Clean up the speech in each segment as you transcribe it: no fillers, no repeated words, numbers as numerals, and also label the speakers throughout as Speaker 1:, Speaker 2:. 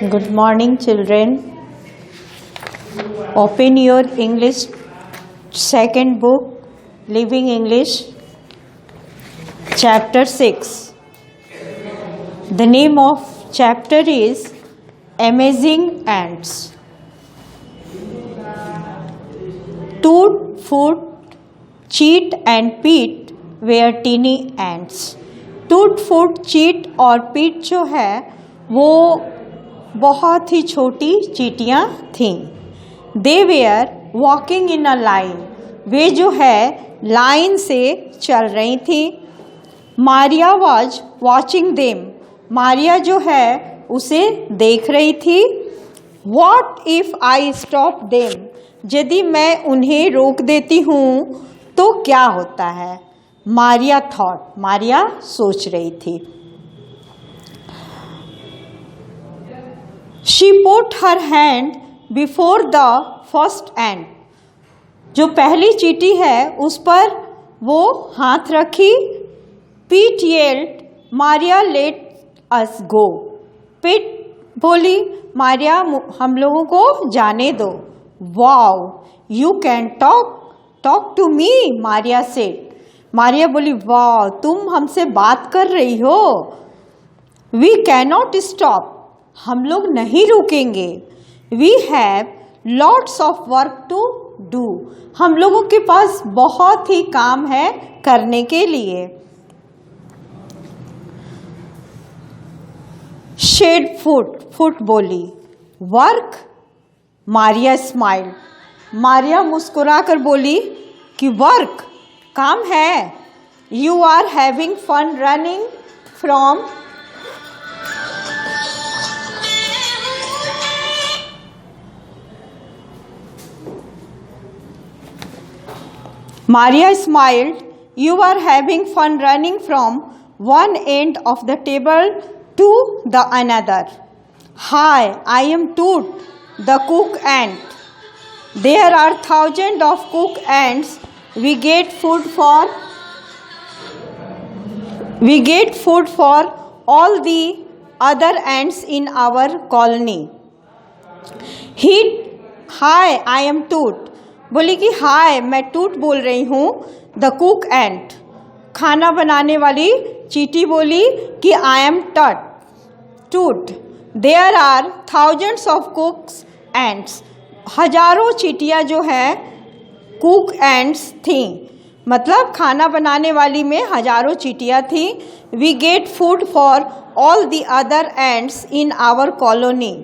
Speaker 1: Good morning, children. Open your English second book, Living English, chapter 6. The name of chapter is Amazing Ants. Toot, Foot, Cheat and Pete were teeny ants. टूट Foot cheat और पीट जो है वो बहुत ही छोटी चींटियाँ थीं. They were walking in a line. वे जो है लाइन से चल रही थी. Maria was watching them. Maria जो है उसे देख रही थी. What if I stop them. यदि मैं उन्हें रोक देती हूँ तो क्या होता है. मारिया थॉट. मारिया सोच रही थी. She put her hand before the first and. जो पहली चींटी है उस पर वो हाथ रखी. Pete yelled Maria let us go. Pete बोली मारिया हम लोगों को जाने दो. Wow you can talk to me. Maria said. Maria बोली वाह तुम हमसे बात कर रही हो. We cannot stop. हम लोग नहीं रुकेंगे. We have lots of work to do. हम लोगों के पास बहुत ही काम है करने के लिए. शेड फुट बोली वर्क. Maria smile. मारिया मुस्कुरा कर बोली कि वर्क काम है. You are having fun running from. Maria smiled. You are having fun running from one end of the table to the another. Hi, I am Toot, the cook ant. There are thousands of cook ants. We get food for all the other ants in our colony. Hi, I am Toot. बोली कि हाय मैं टूट बोल रही हूँ. The cook एंट खाना बनाने वाली चींटी बोली कि I am toot. There are thousands of cooks ants. हजारों चींटियाँ जो है कुक एंट्स थीं. मतलब खाना बनाने वाली में हजारों चींटियाँ थीं. We get food for all the other ants in our colony.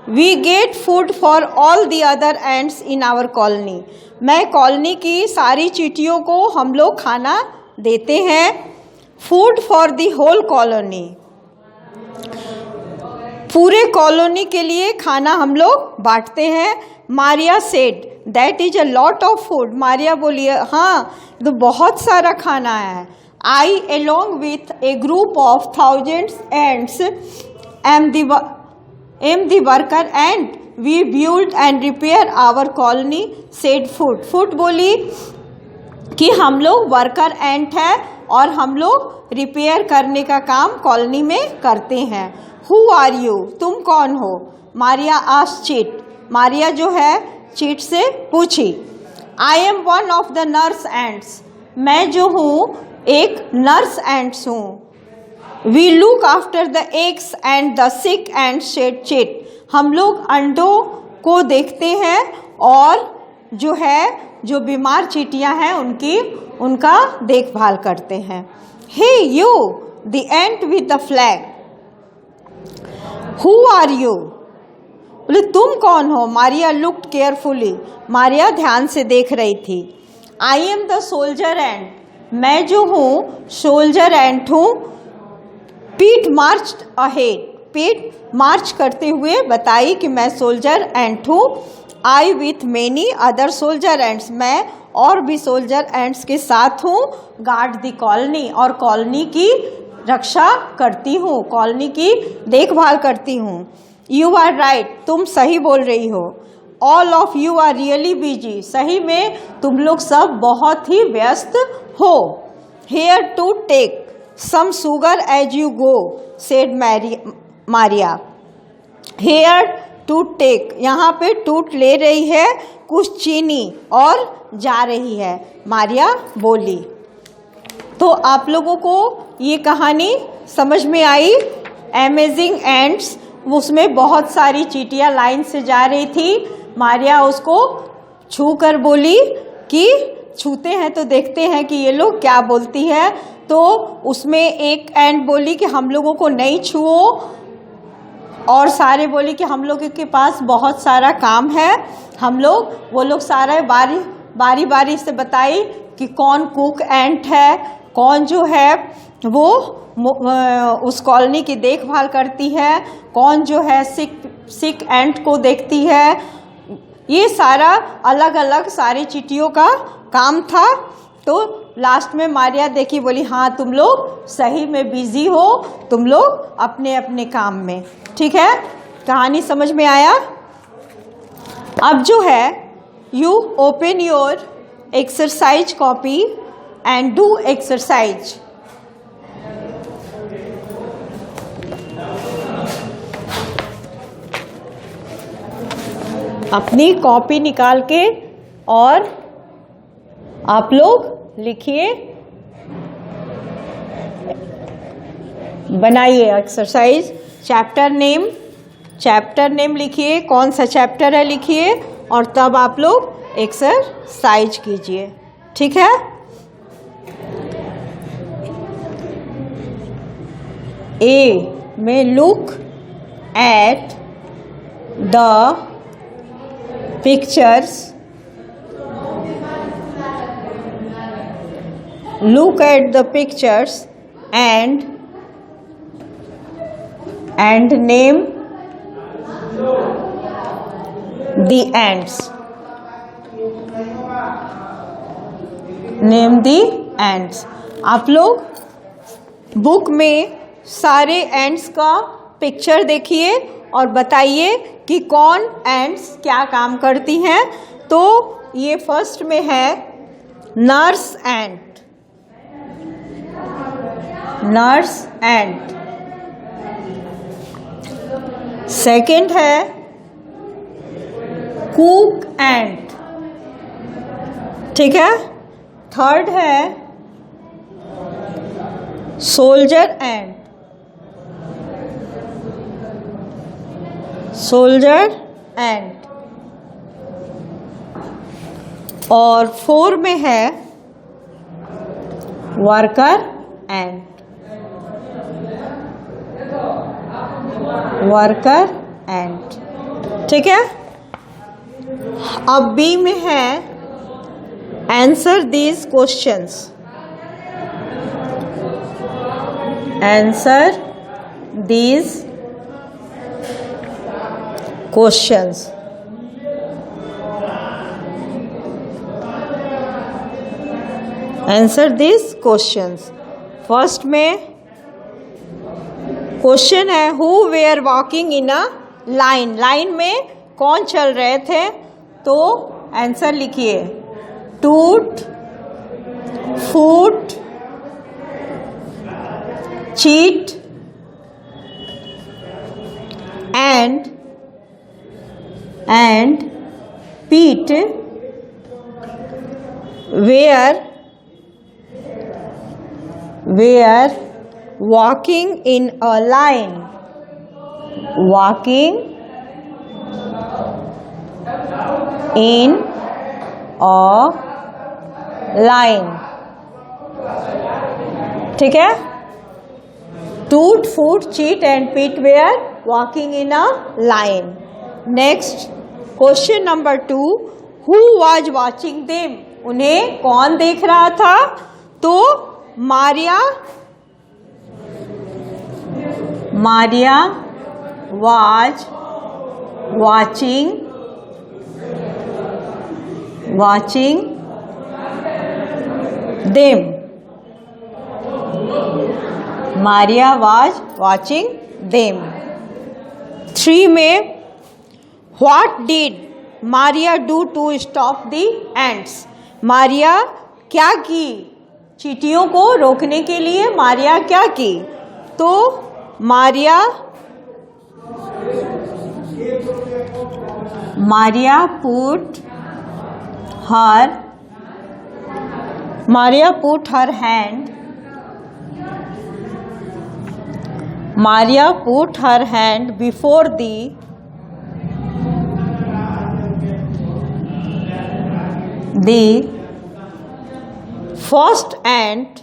Speaker 1: We get food for all the other ants in our colony. मैं कॉलोनी की सारी चींटियों को हम लोग खाना देते हैं. Food for the whole colony. पूरे कॉलोनी के लिए खाना हम लोग बांटते हैं. Maria said that is a lot of food. Maria बोली हाँ तो बहुत सारा खाना है. I along with A group of thousands ends am the worker ant. We build and repair our colony, said Foot. Foot बोली कि हम लोग वर्कर एंट है और हम लोग रिपेयर करने का काम कॉलोनी में करते हैं. Who are you? तुम कौन हो. Maria asked cheat. मारिया जो है चीट से पूछी. I am one of the nurse ants. मैं जो हूँ एक नर्स एंट्स हूँ. We look after the eggs and the sick and said chit. हम लोग अंडों को देखते हैं और जो बीमार चींटियाँ हैं उनका देखभाल करते हैं. Hey you, the ant with the flag. Who are you? बोले तुम कौन हो. Maria looked carefully. मारिया ध्यान से देख रही थी. I am the soldier ant. मैं जो हूँ सोल्जर एंट हूँ. पीट मार्च अहेड. पीट मार्च करते हुए बताई कि मैं सोल्जर एंट हूँ. I with many other soldier ants. मैं और भी सोल्जर एंट्स के साथ हूँ. Guard the colony. और कॉलोनी की रक्षा करती हूँ. कॉलोनी की देखभाल करती हूँ. You are right. तुम सही बोल रही हो. All of you are really busy. सही में तुम लोग सब बहुत ही व्यस्त हो. Here to take some sugar as you go, said Maria. Here to take, यहाँ पे टूट ले रही है कुछ चीनी और जा रही है, मारिया बोली। तो आप लोगों को ये कहानी समझ में आई? अमेजिंग एंट्स, उसमें बहुत सारी चींटियाँ लाइन से जा रही थी। मारिया उसको छू कर बोली कि छूते हैं तो देखते हैं कि ये लोग क्या बोलती है। तो उसमें एक एंट बोली कि हम लोगों को नहीं छुओ, और सारे बोली कि हम लोगों के पास बहुत सारा काम है। वो लोग सारा बारी बारी से बताई कि कौन कुक एंट है, कौन जो है वो उस कॉलोनी की देखभाल करती है, कौन जो है सिक एंट को देखती है। ये सारा अलग अलग सारी चींटियों का काम था। तो लास्ट में मारिया देखी, बोली हाँ तुम लोग सही में बिजी हो, तुम लोग अपने अपने काम में। ठीक है, कहानी समझ में आया? अब जो है you open your exercise copy and do exercise. अपनी कॉपी निकाल के और आप लोग लिखिए, बनाइए एक्सरसाइज। चैप्टर नेम लिखिए, कौन सा चैप्टर है लिखिए, और तब आप लोग एक्सरसाइज कीजिए। ठीक है? ए में look at the pictures, look at the pictures and name the ants. Name the ants. आप लोग बुक में सारे एंट्स का पिक्चर देखिए और बताइए कि कौन एंट्स क्या काम करती हैं। तो ये फर्स्ट में है नर्स एंट, नर्स एंट। सेकंड है कुक एंट। ठीक है? थर्ड है सोल्जर एंट, सोल्जर एंट। और फोर में है वर्कर एंट, वर्कर एंट। ठीक है? अब बी में है answer these questions, answer these questions. Answer this questions. First में क्वेश्चन है who were walking in a line, line में कौन चल रहे थे। तो आंसर लिखिए Toot, Foot, Cheet and Pete were walking in a line, walking in a line। ठीक है? Toot, Foot, Cheet and Pete were walking in a line. Next question number 2, who was watching them, उन्हें कौन देख रहा था। तो Maria was watching them, Maria was watching them। 3 में what did Maria do to stop the ants, Maria क्या की चींटियों को रोकने के लिए, मारिया क्या की। तो Maria Maria put her hand. Maria put her hand before the first and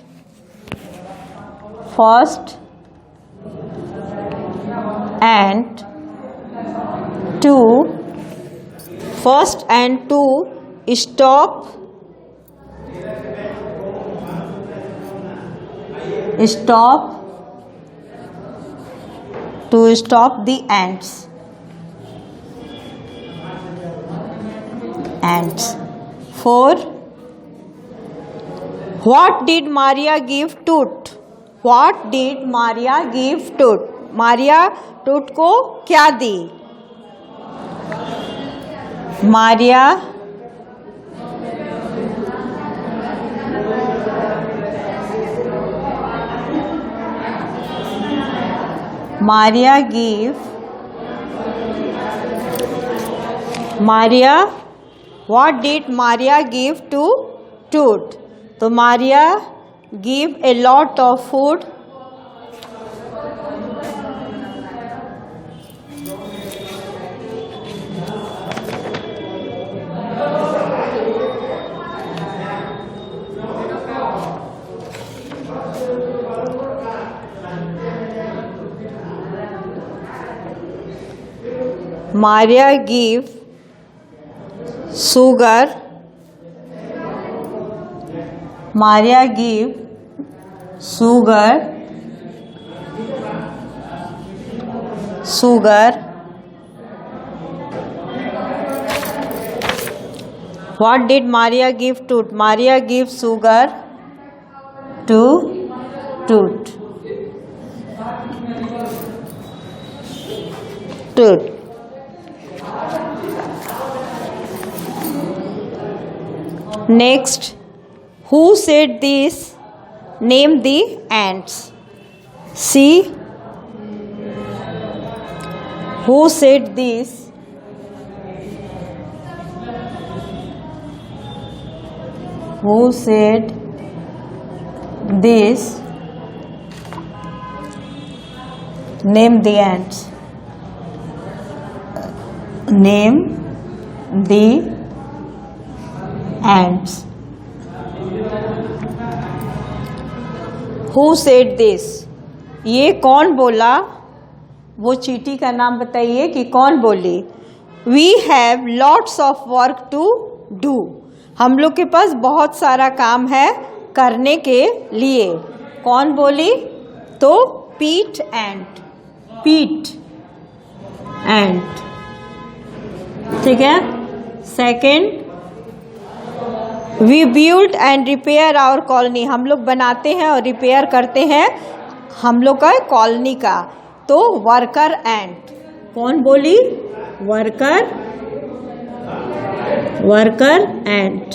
Speaker 1: to stop the ants. For what did Maria give Tut? What did Maria give Tut? Maria Tut को क्या दी? Maria what did Maria give to Tut? तो Maria give a lot of food. Maria give sugar. Maria give sugar. What did Maria give Tut? Maria give sugar to Tut. Next, who said this? Name the ants. See, who said this? Who said this? Name the ants. Name the ants. Who said this? ये कौन बोला? वो चींटी का नाम बताइए कि कौन बोली? We have lots of work to do. हम लोग के पास बहुत सारा काम है करने के लिए. कौन बोली? तो Pete ant. ठीक है. Second, we build and repair our colony. हम लोग बनाते हैं और रिपेयर करते हैं हम लोग का कॉलोनी का. तो वर्कर एंट. कौन बोली? Worker ant.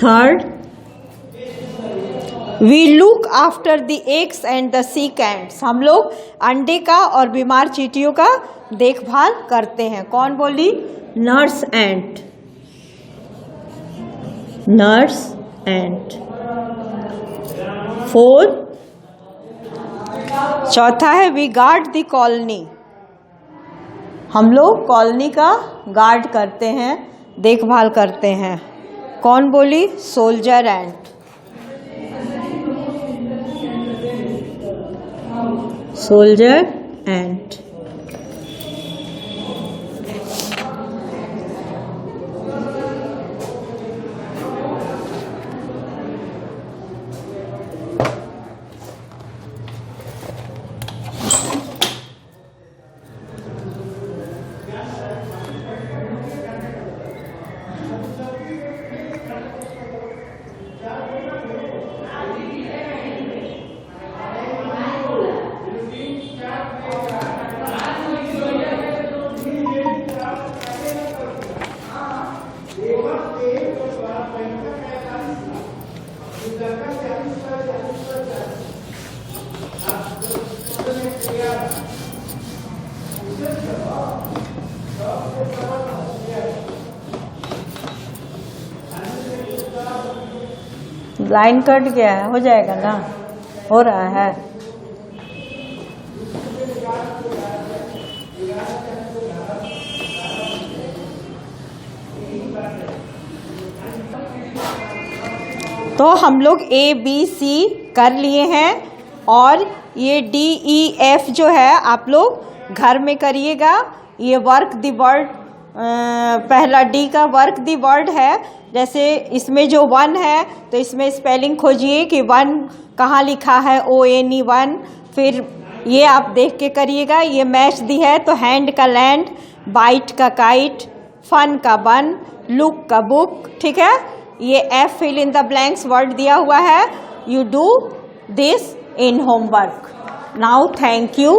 Speaker 1: Third, we look after the eggs and the sick ants. हम लोग अंडे का और बीमार चींटियों का देखभाल करते हैं. कौन बोली? नर्स एंट. फोर्थ, चौथा है वी गार्ड द कॉलोनी. हम लोग कॉलोनी का गार्ड करते हैं, देखभाल करते हैं. कौन बोली? सोल्जर एंट. लाइन कट गया है, हो जाएगा ना, हो रहा है। तो हम लोग ABC कर लिए हैं और ये DEF जो है आप लोग घर में करिएगा। ये वर्क द वर्ड, पहला D का वर्क द वर्ड है। जैसे इसमें जो 1 है तो इसमें स्पेलिंग खोजिए कि 1 कहाँ लिखा है, ONE 1। फिर ये आप देख के करिएगा। ये मैच दी है तो हैंड का लैंड, बाइट का काइट, फन का बन, लुक का बुक, ठीक है। ये F fill in the blanks word दिया हुआ है। You do this in homework. Now thank you.